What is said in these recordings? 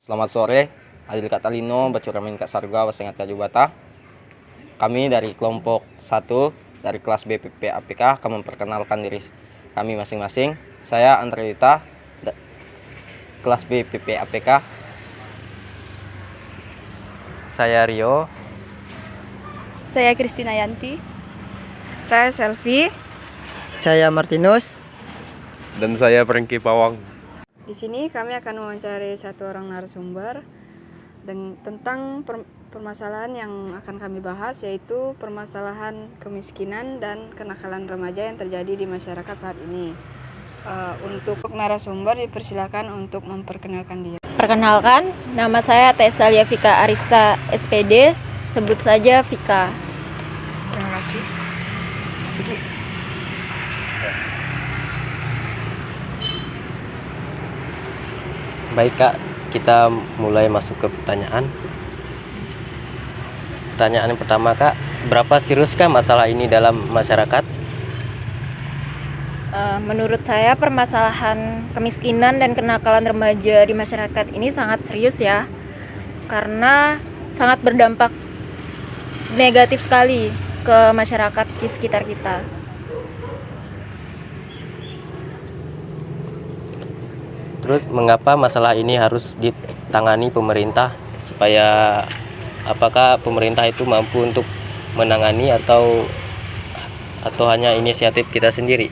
Selamat sore, Adil Katalino, Bacuramin Kak Sarga, Wasengat Kajubata. Kami dari kelompok 1 dari kelas BPP APK akan memperkenalkan diri kami masing-masing. Saya Andrewita, kelas BPP APK. Saya Rio. Saya Kristina Yanti. Saya Selvi. Saya Martinus. Dan saya Prengki Pawang. Di sini kami akan mewawancari satu orang narasumber tentang permasalahan yang akan kami bahas, yaitu permasalahan kemiskinan dan kenakalan remaja yang terjadi di masyarakat saat ini. Untuk narasumber dipersilakan untuk memperkenalkan diri. Perkenalkan, nama saya Tesalia Vika Arista SPD, sebut saja Vika. Terima kasih. Baik Kak, kita mulai masuk ke pertanyaan. Pertanyaan yang pertama Kak, seberapa seriuskah masalah ini dalam masyarakat? Menurut saya permasalahan kemiskinan dan kenakalan remaja di masyarakat ini sangat serius ya, karena sangat berdampak negatif sekali ke masyarakat di sekitar kita. Terus mengapa masalah ini harus ditangani pemerintah, supaya apakah pemerintah itu mampu untuk menangani atau hanya inisiatif kita sendiri?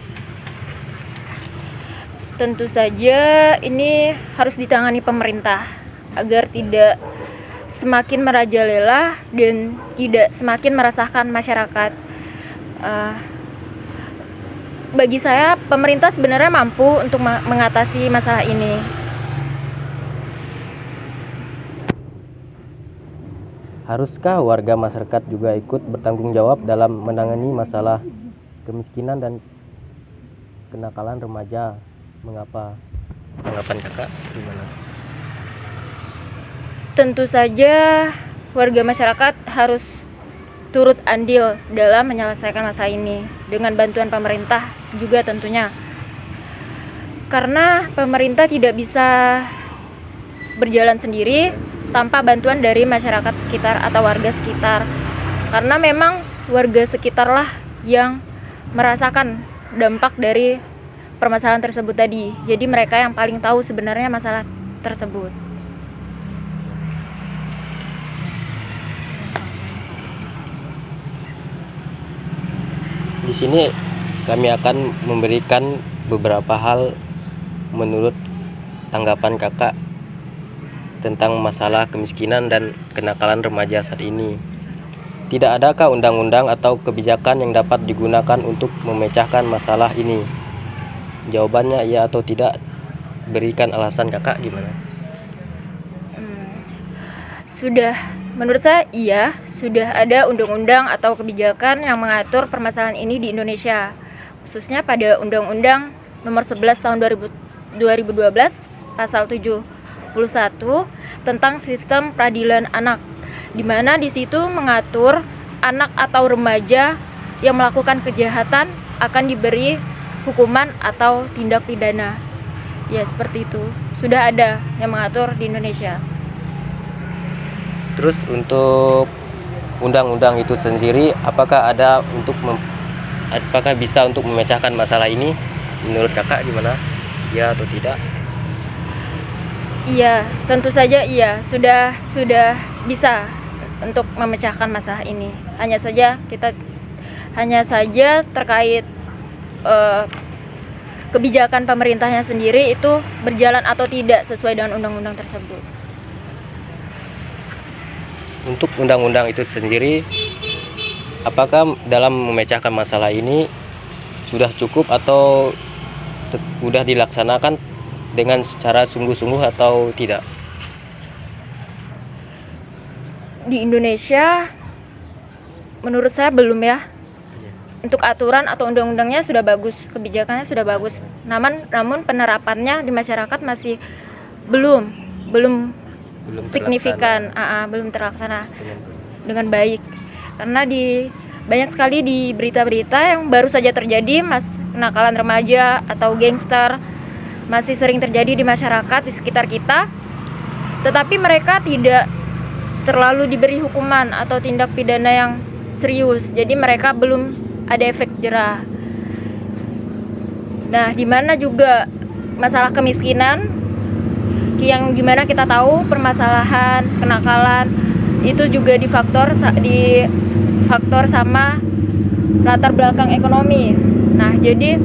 Tentu saja ini harus ditangani pemerintah agar tidak semakin merajalela dan tidak semakin meresahkan masyarakat. Bagi saya, pemerintah sebenarnya mampu untuk mengatasi masalah ini. Haruskah warga masyarakat juga ikut bertanggung jawab dalam menangani masalah kemiskinan dan kenakalan remaja? Mengapa? Tanggapan Kakak gimana? Tentu saja warga masyarakat harus turut andil dalam menyelesaikan masalah ini dengan bantuan pemerintah juga tentunya. Karena pemerintah tidak bisa berjalan sendiri tanpa bantuan dari masyarakat sekitar atau warga sekitar. Karena memang warga sekitarlah yang merasakan dampak dari permasalahan tersebut tadi. Jadi mereka yang paling tahu sebenarnya masalah tersebut. Di sini kami akan memberikan beberapa hal menurut tanggapan Kakak tentang masalah kemiskinan dan kenakalan remaja saat ini. Tidak adakah undang-undang atau kebijakan yang dapat digunakan untuk memecahkan masalah ini? Jawabannya iya atau tidak. Berikan alasan Kakak gimana? Menurut saya iya, sudah ada undang-undang atau kebijakan yang mengatur permasalahan ini di Indonesia. Khususnya pada Undang-Undang Nomor 11 Tahun 2012 Pasal 71 tentang Sistem Peradilan Anak, di mana di situ mengatur anak atau remaja yang melakukan kejahatan akan diberi hukuman atau tindak pidana. Ya, seperti itu. Sudah ada yang mengatur di Indonesia. Terus untuk undang-undang itu sendiri, apakah bisa untuk memecahkan masalah ini? Menurut Kakak gimana? Ya atau tidak? Iya, tentu saja iya. Sudah bisa untuk memecahkan masalah ini. Hanya saja terkait kebijakan pemerintahnya sendiri itu berjalan atau tidak sesuai dengan undang-undang tersebut. Untuk undang-undang itu sendiri, apakah dalam memecahkan masalah ini sudah cukup atau sudah dilaksanakan dengan secara sungguh-sungguh atau tidak? Di Indonesia, menurut saya belum ya. Untuk aturan atau undang-undangnya sudah bagus, kebijakannya sudah bagus. Namun penerapannya di masyarakat masih belum signifikan, belum terlaksana dengan baik. Karena banyak sekali di berita-berita yang baru saja terjadi, kenakalan remaja atau gangster masih sering terjadi di masyarakat di sekitar kita. tetapi mereka tidak terlalu diberi hukuman atau tindak pidana yang serius. Jadi mereka belum ada efek jera. Nah, di mana juga masalah kemiskinan yang dimana kita tahu permasalahan kenakalan itu juga difaktor sama latar belakang ekonomi. Nah, jadi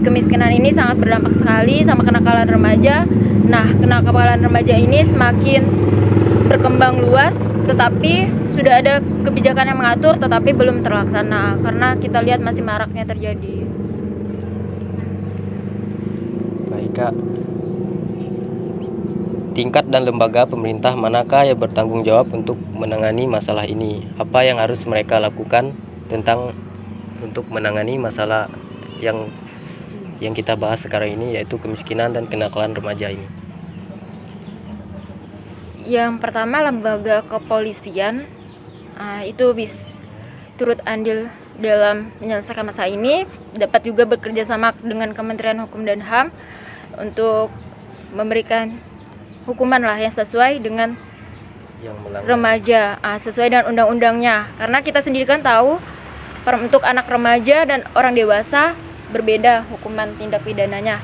kemiskinan ini sangat berdampak sekali sama kenakalan remaja. Nah, kenakalan remaja ini semakin berkembang luas, tetapi sudah ada kebijakan yang mengatur tetapi belum terlaksana karena kita lihat masih maraknya terjadi. Baik Kak, tingkat dan lembaga pemerintah manakah yang bertanggung jawab untuk menangani masalah ini? Apa yang harus mereka lakukan untuk menangani masalah yang kita bahas sekarang ini, yaitu kemiskinan dan kenakalan remaja ini? Yang pertama, lembaga kepolisian itu turut andil dalam menyelesaikan masalah ini, dapat juga bekerja sama dengan Kementerian Hukum dan HAM untuk memberikan hukuman lah yang sesuai dengan remaja, sesuai dengan undang-undangnya. Karena kita sendiri kan tahu untuk anak remaja dan orang dewasa berbeda hukuman tindak pidananya.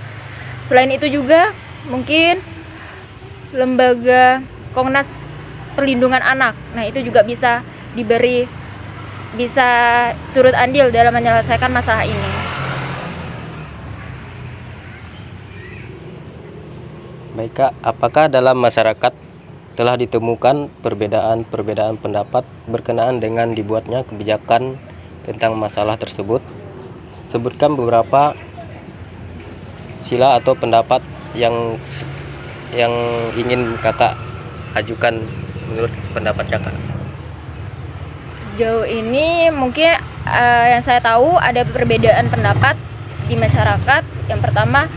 Selain itu juga mungkin lembaga Komnas Perlindungan Anak, nah itu juga bisa turut andil dalam menyelesaikan masalah ini. Baik Kak, apakah dalam masyarakat telah ditemukan perbedaan pendapat berkenaan dengan dibuatnya kebijakan tentang masalah tersebut? Sebutkan beberapa sila atau pendapat yang ingin Kakak ajukan menurut pendapat Kakak. Sejauh ini mungkin yang saya tahu ada perbedaan pendapat di masyarakat. Yang pertama,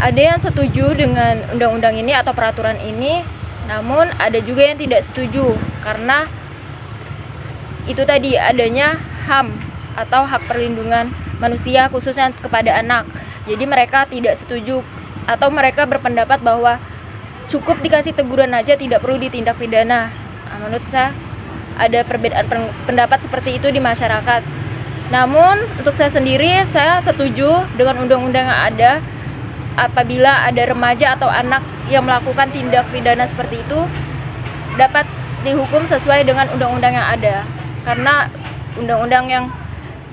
ada yang setuju dengan undang-undang ini atau peraturan ini, namun ada juga yang tidak setuju karena itu tadi adanya HAM atau hak perlindungan manusia khususnya kepada anak. Jadi mereka tidak setuju atau mereka berpendapat bahwa cukup dikasih teguran aja, tidak perlu ditindak pidana. Menurut saya ada perbedaan pendapat seperti itu di masyarakat. Namun untuk saya sendiri, saya setuju dengan undang-undang yang ada. Apabila ada remaja atau anak yang melakukan tindak pidana seperti itu, dapat dihukum sesuai dengan undang-undang yang ada. Karena undang-undang yang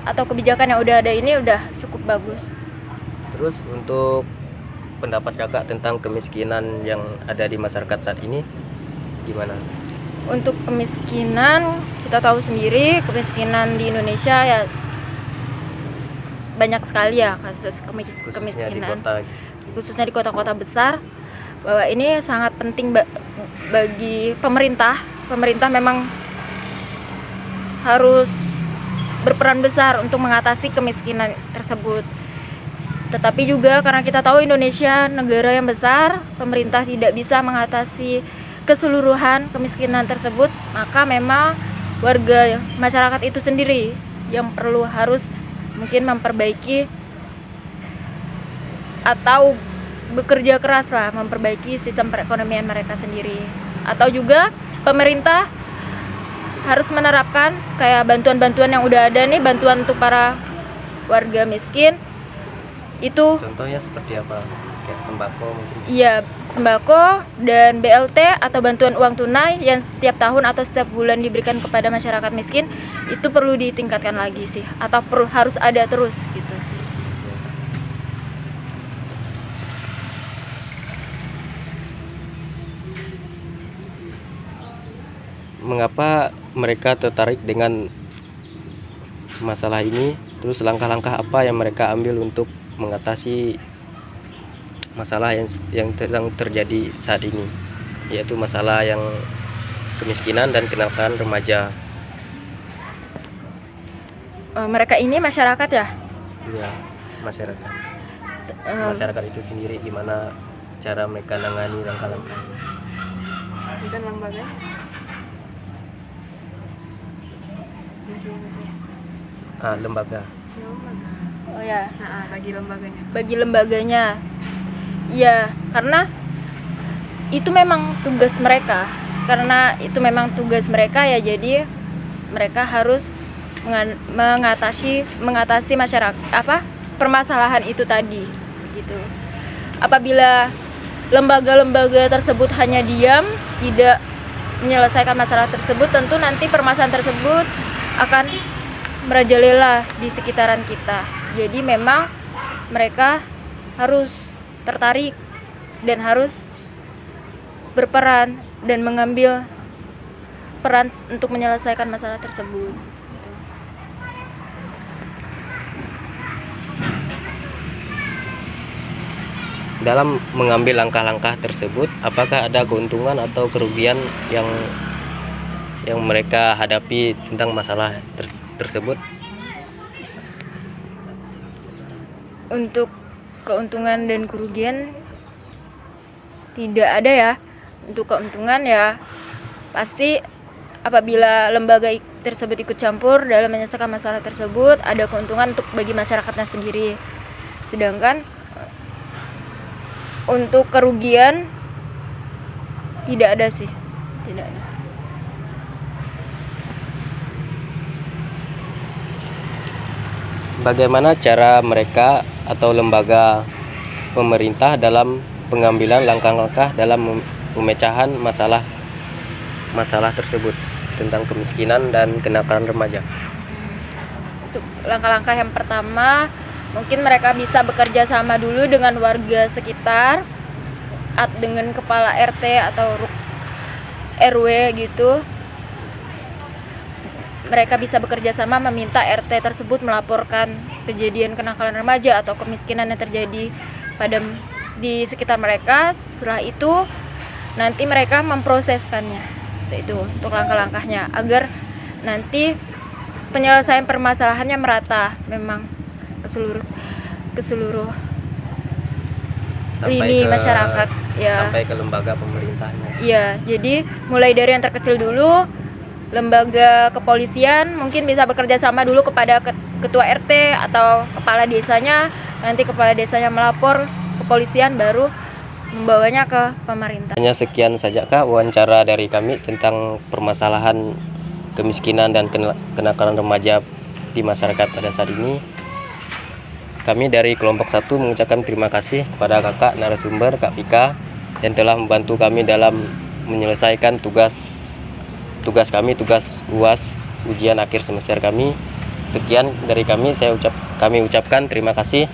atau kebijakan yang udah ada ini udah cukup bagus. Terus untuk pendapat Kakak tentang kemiskinan yang ada di masyarakat saat ini gimana? Untuk kemiskinan, kita tahu sendiri kemiskinan di Indonesia ya banyak sekali ya kasus kemiskinan, khususnya di kota-kota besar. Bahwa ini sangat penting bagi pemerintah. Pemerintah memang harus berperan besar untuk mengatasi kemiskinan tersebut. Tetapi juga karena kita tahu Indonesia negara yang besar, pemerintah tidak bisa mengatasi keseluruhan kemiskinan tersebut, maka memang warga masyarakat itu sendiri yang harus mungkin memperbaiki atau bekerja keras lah memperbaiki sistem perekonomian mereka sendiri. Atau juga pemerintah harus menerapkan kayak bantuan-bantuan yang udah ada nih, bantuan untuk para warga miskin. Itu contohnya seperti apa? Kayak sembako mungkin? Iya, sembako dan BLT atau bantuan uang tunai yang setiap tahun atau setiap bulan diberikan kepada masyarakat miskin itu perlu ditingkatkan lagi sih, atau harus ada terus gitu. Mengapa mereka tertarik dengan masalah ini? Terus langkah-langkah apa yang mereka ambil untuk mengatasi masalah yang sedang terjadi saat ini, yaitu masalah yang kemiskinan dan kenakalan remaja? Mereka ini masyarakat ya? Iya, masyarakat. Masyarakat itu sendiri gimana cara mereka nangani langkah-langkah? Bukan lembaga. Lembaga. Oh ya, Bagi lembaganya. bagi lembaganya. Iya, karena itu memang tugas mereka. Karena itu memang tugas mereka ya, jadi mereka harus mengatasi masyarakat permasalahan itu tadi gitu. Apabila lembaga-lembaga tersebut hanya diam, tidak menyelesaikan masalah tersebut, tentu nanti permasalahan tersebut akan merajalela di sekitaran kita. Jadi memang mereka harus tertarik dan harus berperan dan mengambil peran untuk menyelesaikan masalah tersebut. Dalam mengambil langkah-langkah tersebut, apakah ada keuntungan atau kerugian yang mereka hadapi tentang masalah tersebut? Untuk keuntungan dan kerugian tidak ada ya. Untuk keuntungan ya pasti apabila lembaga tersebut ikut campur dalam menyelesaikan masalah tersebut, ada keuntungan untuk bagi masyarakatnya sendiri. Sedangkan untuk kerugian tidak ada sih, tidak ada. Bagaimana cara mereka atau lembaga pemerintah dalam pengambilan langkah-langkah dalam pemecahan masalah tersebut tentang kemiskinan dan kenakalan remaja? Untuk langkah-langkah yang pertama, mungkin mereka bisa bekerja sama dulu dengan warga sekitar, dengan kepala RT atau RW gitu. Mereka bisa bekerja sama meminta RT tersebut melaporkan kejadian kenakalan remaja atau kemiskinan yang terjadi di sekitar mereka. Setelah itu nanti mereka memproseskannya. Itu untuk langkah-langkahnya agar nanti penyelesaian permasalahannya merata memang ke seluruh lini masyarakat ya, sampai ke lembaga pemerintahnya. Iya, jadi mulai dari yang terkecil dulu, lembaga kepolisian mungkin bisa bekerja sama dulu kepada ketua RT atau kepala desanya, nanti kepala desanya melapor kepolisian, baru membawanya ke pemerintah. Hanya sekian saja Kak wawancara dari kami tentang permasalahan kemiskinan dan kenakalan remaja di masyarakat pada saat ini. Kami dari kelompok 1 mengucapkan terima kasih kepada kakak narasumber Kak Pika yang telah membantu kami dalam menyelesaikan tugas kami, tugas UAS ujian akhir semester kami. Sekian dari kami, kami ucapkan terima kasih.